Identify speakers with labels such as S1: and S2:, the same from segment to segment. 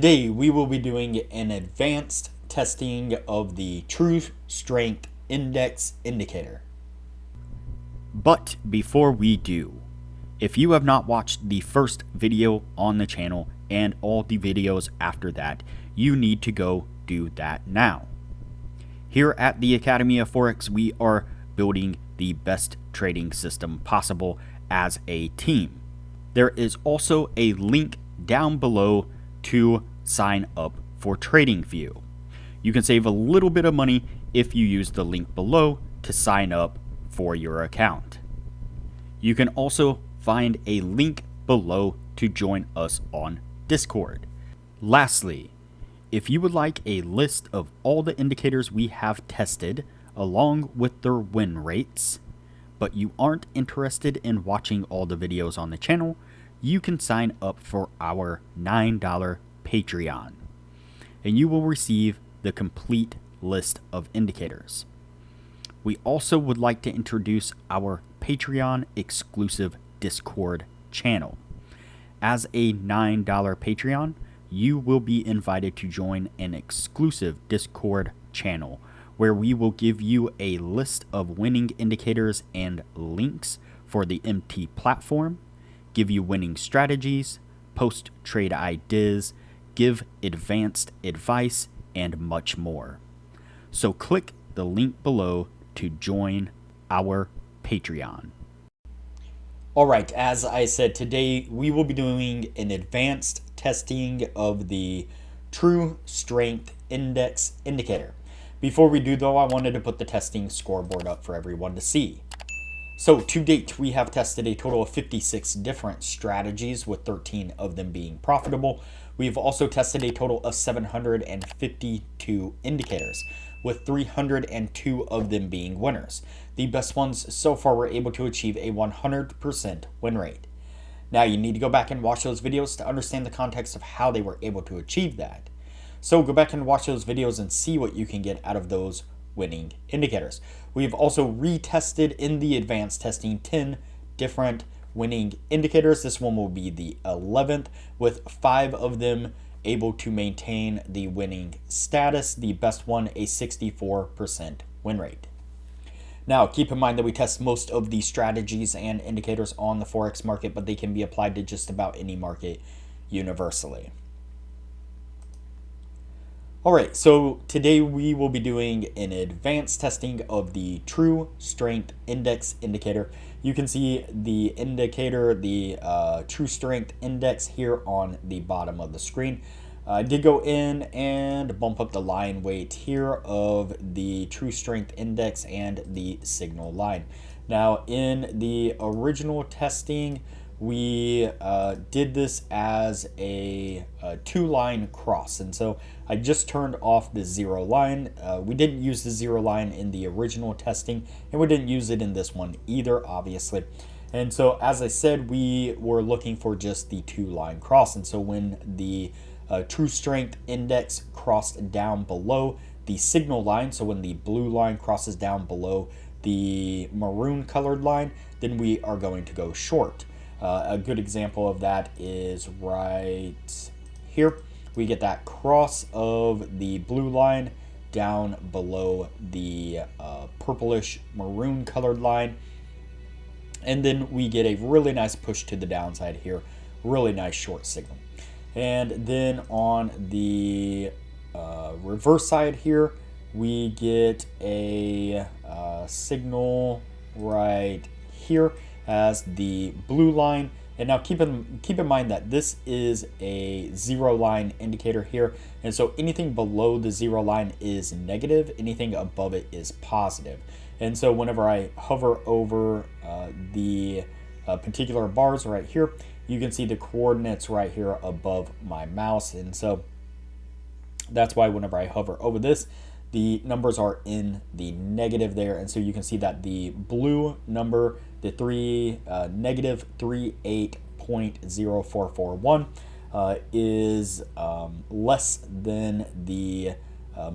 S1: Today we will be doing an advanced testing of the True Strength Index indicator.
S2: But before we do, if you have not watched the first video on the channel and all the videos after that, you need to go do that now. Here at the Academy of Forex, we are building the best trading system possible as a team. There is also a link down below to sign up for Tradingview. You can save a little bit of money if you use the link below to sign up for your account. You can also find a link below to join us on Discord. Lastly, if you would like a list of all the indicators we have tested along with their win rates, but you aren't interested in watching all the videos on the channel, you can sign up for our $9 Patreon, and you will receive the complete list of indicators. We also would like to introduce our Patreon exclusive Discord channel. As a $9 Patreon, you will be invited to join an exclusive Discord channel where we will give you a list of winning indicators and links for the MT platform, give you winning strategies, post trade ideas, give advanced advice, and much more. So click the link below to join our Patreon.
S1: Alright, as I said, today we will be doing an advanced testing of the True Strength Index indicator. Before we do though, I wanted to put the testing scoreboard up for everyone to see. So to date, we have tested a total of 56 different strategies, with 13 of them being profitable. We've also tested a total of 752 indicators, with 302 of them being winners. The best ones so far were able to achieve a 100% win rate. Now you need to go back and watch those videos to understand the context of how they were able to achieve that. So go back and watch those videos and see what you can get out of those winning indicators. We've also retested in the advanced testing 10 different winning indicators. This one will be the 11th, with 5 of them able to maintain the winning status. The best one, a 64% win rate. Now, keep in mind that we test most of these strategies and indicators on the Forex market, but they can be applied to just about any market universally. Alright, so today we will be doing an advanced testing of the True Strength Index indicator. You can see the indicator, the True Strength Index, here on the bottom of the screen. I did go in and bump up the line weight here of the True Strength Index and the signal line. Now, in the original testing, we did this as a 2-line cross, and so I just turned off the 0 line. We didn't use the 0 line in the original testing, and we didn't use it in this one either, obviously. And so, as I said, we were looking for just the 2-line cross, and so when the True Strength Index crossed down below the signal line, so when the blue line crosses down below the maroon colored line, then we are going to go short. A good example of that is right here. We get that cross of the blue line down below the purplish maroon colored line. And then we get a really nice push to the downside here. Really nice short signal. And then on the reverse side here, we get a signal right here as the blue line. And now keep in mind that this is a 0 line indicator here, and so anything below the 0 line is negative, anything above it is positive. And so whenever I hover over the particular bars right here, you can see the coordinates right here above my mouse, and so that's why whenever I hover over this, the numbers are in the negative there. And so you can see that the blue number, the negative 38.0441, is less than the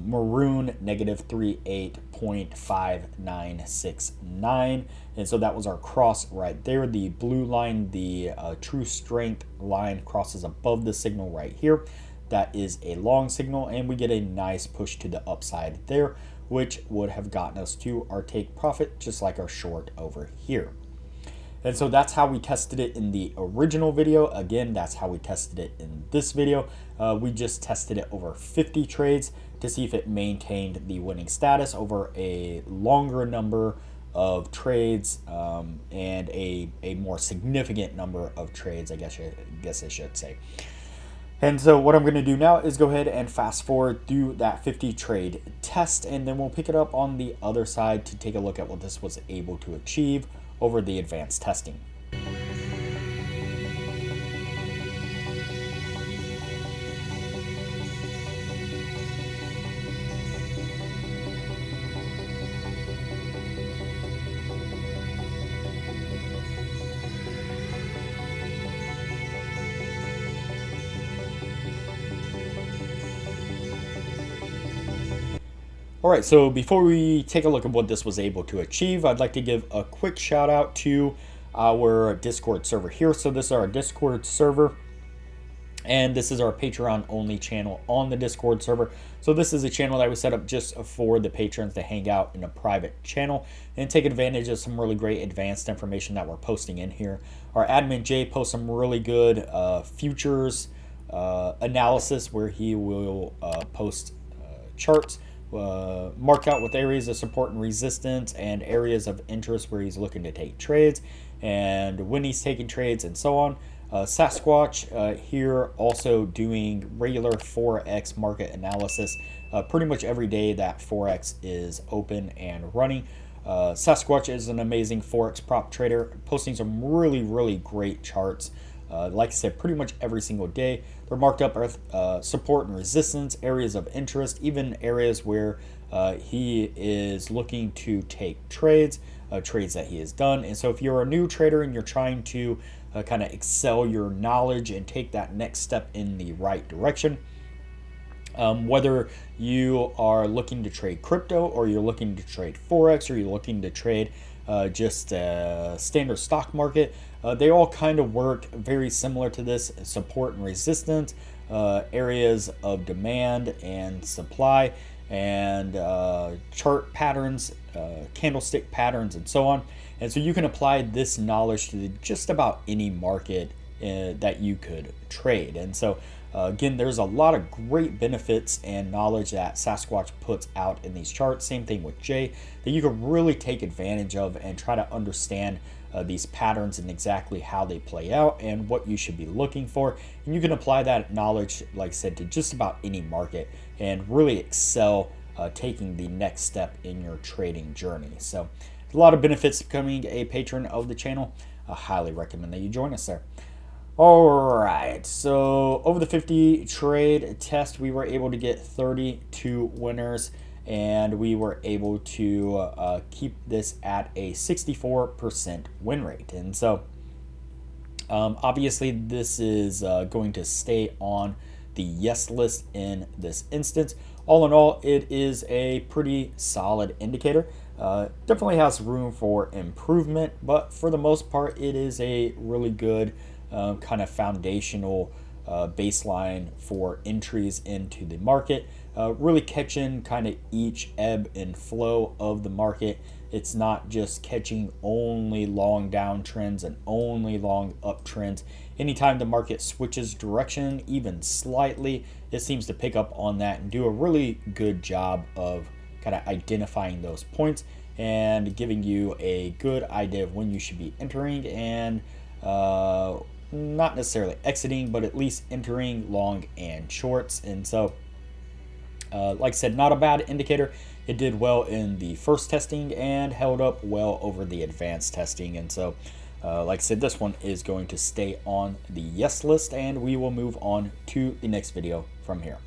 S1: maroon negative 38.5969. And so that was our cross right there. The blue line, the true strength line, crosses above the signal right here. that is a long signal, and we get a nice push to the upside there, which would have gotten us to our take profit, just like our short over here. And so that's how we tested it in the original video. Again, that's how we tested it in this video. We just tested it over 50 trades to see if it maintained the winning status over a longer number of trades and a more significant number of trades, I guess I should say. And so what I'm going to do now is go ahead and fast forward through that 50 trade test, and then we'll pick it up on the other side to take a look at what this was able to achieve over the advanced testing. All right, so before we take a look at what this was able to achieve, I'd like to give a quick shout out to our Discord server here. So this is our Discord server, and this is our Patreon only channel on the Discord server. So this is a channel that we set up just for the patrons to hang out in a private channel and take advantage of some really great advanced information that we're posting in here. Our admin Jay posts some really good futures analysis where he will post charts marked out with areas of support and resistance and areas of interest where he's looking to take trades and when he's taking trades and so on. Sasquatch here also doing regular Forex market analysis pretty much every day that Forex is open and running. Sasquatch is an amazing Forex prop trader, posting some really great charts. Like I said, pretty much every single day. They're marked up with support and resistance, areas of interest, even areas where he is looking to take trades, trades that he has done. And so if you're a new trader and you're trying to kind of excel your knowledge and take that next step in the right direction, whether you are looking to trade crypto or you're looking to trade Forex or you're looking to trade just standard stock market, they all kind of work very similar to this: support and resistance, areas of demand and supply, and chart patterns, candlestick patterns, and so on. And so you can apply this knowledge to just about any market that you could trade. And so again, there's a lot of great benefits and knowledge that Sasquatch puts out in these charts. Same thing with Jay, that you can really take advantage of and try to understand these patterns and exactly how they play out and what you should be looking for. And you can apply that knowledge, like I said, to just about any market and really excel taking the next step in your trading journey. So a lot of benefits to becoming a patron of the channel. I highly recommend that you join us there. All right, so over the 50 trade test, we were able to get 32 winners, and we were able to keep this at a 64% win rate. And so obviously this is going to stay on the yes list in this instance. All in all, it is a pretty solid indicator. Definitely has room for improvement, but for the most part, it is a really good kind of foundational baseline for entries into the market. Really catching kind of each ebb and flow of the market. It's not just catching only long downtrends and only long uptrends. Anytime the market switches direction, even slightly, it seems to pick up on that and do a really good job of kind of identifying those points and giving you a good idea of when you should be entering and not necessarily exiting, but at least entering long and shorts. And so like I said, not a bad indicator. It did well in the first testing and held up well over the advanced testing. And so like I said, this one is going to stay on the yes list, and we will move on to the next video from here.